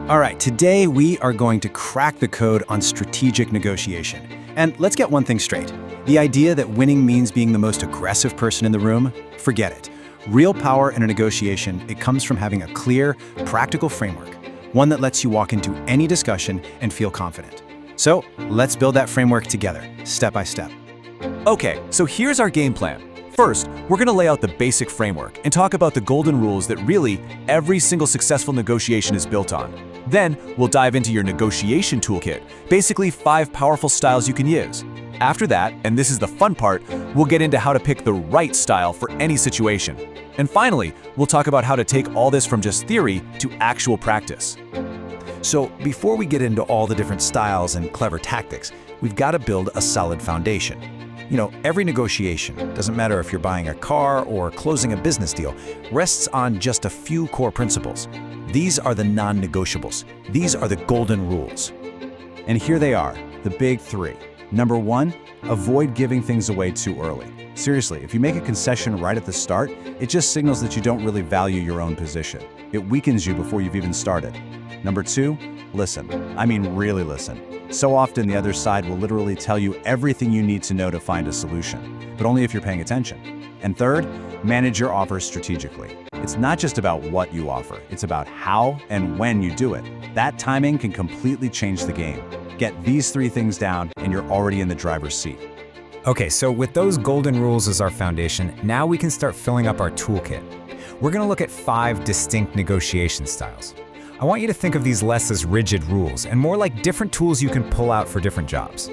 All right, today we are going to crack the code on strategic negotiation. And let's get one thing straight. The idea that winning means being the most aggressive person in the room, forget it. Real power in a negotiation, it comes from having a clear, practical framework, one that lets you walk into any discussion and feel confident. So let's build that framework together, step by step. Okay, so here's our game plan. First, we're going to lay out the basic framework and talk about the golden rules that really every single successful negotiation is built on. Then, we'll dive into your negotiation toolkit, basically 5 powerful styles you can use. After that, and this is the fun part, we'll get into how to pick the right style for any situation. And finally, we'll talk about how to take all this from just theory to actual practice. So before we get into all the different styles and clever tactics, we've got to build a solid foundation. You know, every negotiation, doesn't matter if you're buying a car or closing a business deal, rests on just a few core principles. These are the non-negotiables. These are the golden rules. And here they are, the big 3. Number 1, avoid giving things away too early. Seriously, if you make a concession right at the start, it just signals that you don't really value your own position. It weakens you before you've even started. Number 2, listen. I mean, really listen. So often the other side will literally tell you everything you need to know to find a solution, but only if you're paying attention. And third, manage your offers strategically. It's not just about what you offer, it's about how and when you do it. That timing can completely change the game. Get these 3 things down and you're already in the driver's seat. Okay, so with those golden rules as our foundation, now we can start filling up our toolkit. We're going to look at 5 distinct negotiation styles. I want you to think of these less as rigid rules and more like different tools you can pull out for different jobs.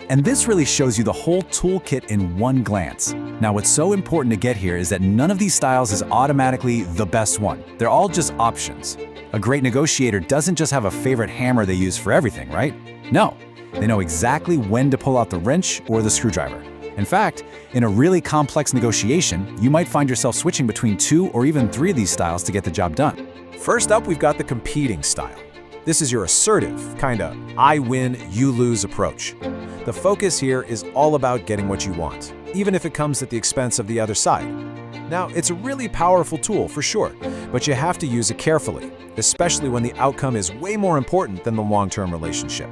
And this really shows you the whole toolkit in one glance. Now, what's so important to get here is that none of these styles is automatically the best one. They're all just options. A great negotiator doesn't just have a favorite hammer they use for everything, right? No, they know exactly when to pull out the wrench or the screwdriver. In fact, in a really complex negotiation, you might find yourself switching between 2 or even 3 of these styles to get the job done. First up, we've got the competing style. This is your assertive, kinda I win, you lose approach. The focus here is all about getting what you want, even if it comes at the expense of the other side. Now, it's a really powerful tool for sure, but you have to use it carefully, especially when the outcome is way more important than the long-term relationship.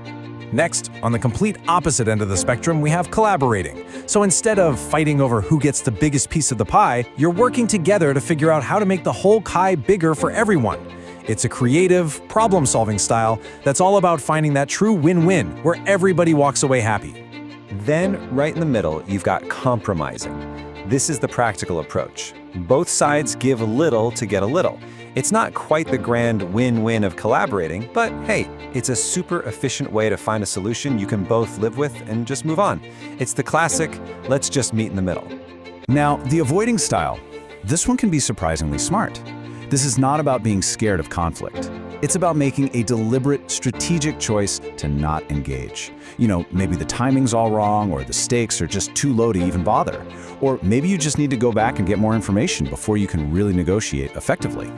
Next, on the complete opposite end of the spectrum, we have collaborating. So instead of fighting over who gets the biggest piece of the pie, you're working together to figure out how to make the whole pie bigger for everyone. It's a creative, problem-solving style that's all about finding that true win-win where everybody walks away happy. Then, right in the middle, you've got compromising. This is the practical approach. Both sides give a little to get a little. It's not quite the grand win-win of collaborating, but hey, it's a super efficient way to find a solution you can both live with and just move on. It's the classic, let's just meet in the middle. Now, the avoiding style. This one can be surprisingly smart. This is not about being scared of conflict. It's about making a deliberate, strategic choice to not engage. You know, maybe the timing's all wrong, or the stakes are just too low to even bother. Or maybe you just need to go back and get more information before you can really negotiate effectively.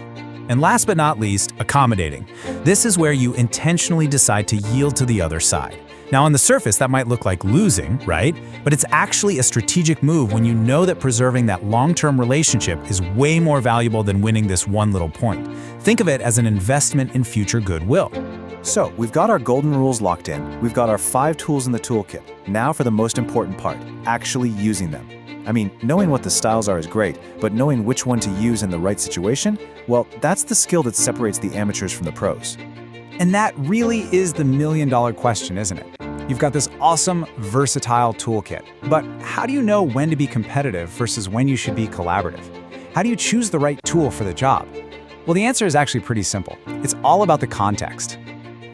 And last but not least, accommodating. This is where you intentionally decide to yield to the other side. Now, on the surface, that might look like losing, right? But it's actually a strategic move when you know that preserving that long-term relationship is way more valuable than winning this one little point. Think of it as an investment in future goodwill. So we've got our golden rules locked in. We've got our 5 tools in the toolkit. Now for the most important part, actually using them. I mean, knowing what the styles are is great, but knowing which one to use in the right situation, well, that's the skill that separates the amateurs from the pros. And that really is the million-dollar question, isn't it? You've got this awesome, versatile toolkit. But how do you know when to be competitive versus when you should be collaborative? How do you choose the right tool for the job? Well, the answer is actually pretty simple. It's all about the context.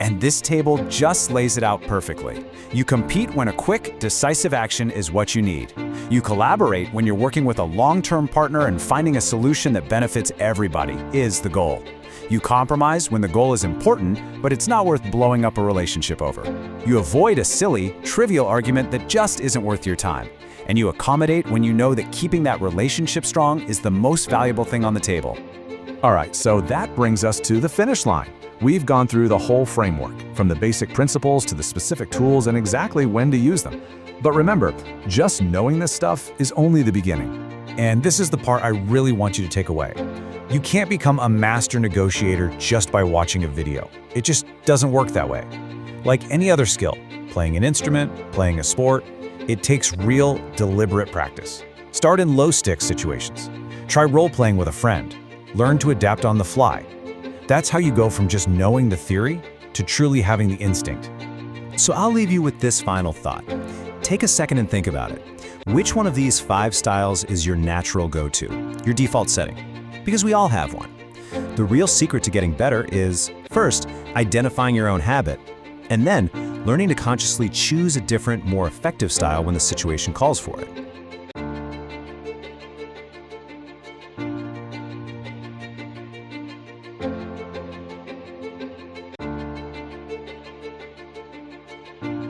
And this table just lays it out perfectly. You compete when a quick, decisive action is what you need. You collaborate when you're working with a long-term partner and finding a solution that benefits everybody is the goal. You compromise when the goal is important, but it's not worth blowing up a relationship over. You avoid a silly, trivial argument that just isn't worth your time. And you accommodate when you know that keeping that relationship strong is the most valuable thing on the table. All right, so that brings us to the finish line. We've gone through the whole framework, from the basic principles to the specific tools and exactly when to use them. But remember, just knowing this stuff is only the beginning. And this is the part I really want you to take away. You can't become a master negotiator just by watching a video. It just doesn't work that way. Like any other skill, playing an instrument, playing a sport, it takes real, deliberate practice. Start in low-stakes situations. Try role-playing with a friend. Learn to adapt on the fly. That's how you go from just knowing the theory to truly having the instinct. So I'll leave you with this final thought. Take a second and think about it. Which one of these 5 styles is your natural go-to, your default setting? Because we all have one. The real secret to getting better is, first, identifying your own habit, and then learning to consciously choose a different, more effective style when the situation calls for it.